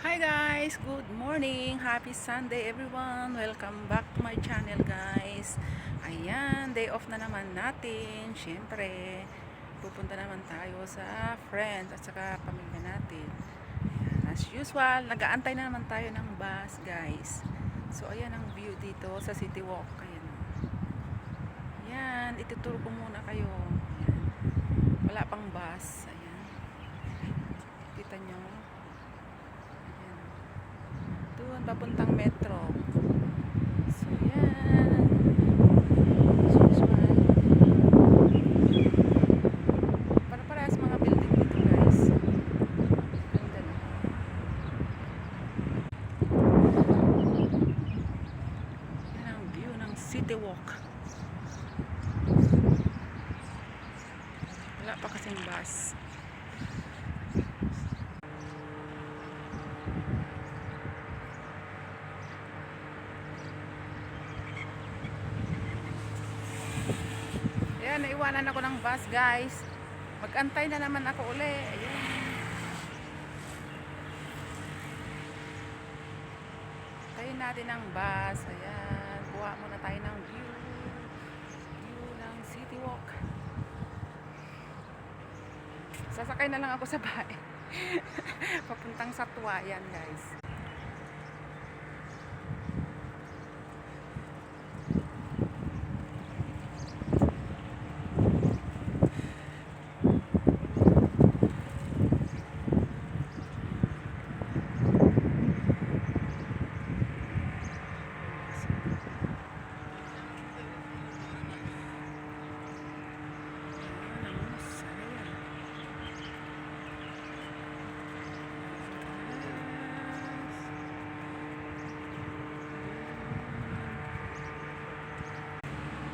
Hi guys, good morning, happy Sunday everyone, welcome back to my channel guys. Ayan, day off na naman natin. Syempre, pupunta naman tayo sa friends at saka pamilya natin. Ayan, as usual, nag-aantay na naman tayo ng bus guys. So ayan ang view dito sa City Walk. Ayan, ayan, ituturo ko muna kayo. Ayan, wala pang bus. Ayan, kita nyo, doon papuntang metro. So yan, as usual, para-parehas mga building dito guys. Ganda na. Yan ang view ng City Walk. Wala pa kasing bus. Ayan, naiwanan ako ng bus guys. Mag-antay na naman ako uli. Ayan. Tayo natin ang bus. Ayan. Kuha muna tayo ng view. View ng City Walk. Sasakay na lang ako sa bahay. Papuntang Satwa yan guys.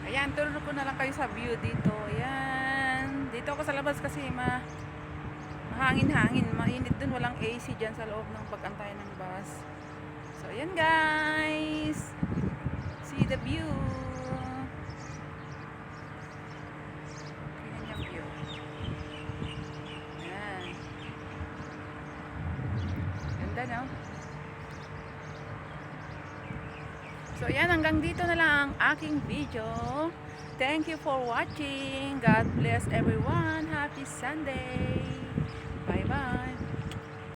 Ayan, turo ko na lang kayo sa view dito. Ayan. Dito ako sa labas kasi mahangin-hangin. Mainit dun. Walang AC dyan sa loob ng pag-antay ng bus. So, ayan guys. See the view. Tingnan yung view. Ayan. Ganda, no? So, yan. Hanggang dito na lang ang aking video. Thank you for watching. God bless everyone. Happy Sunday.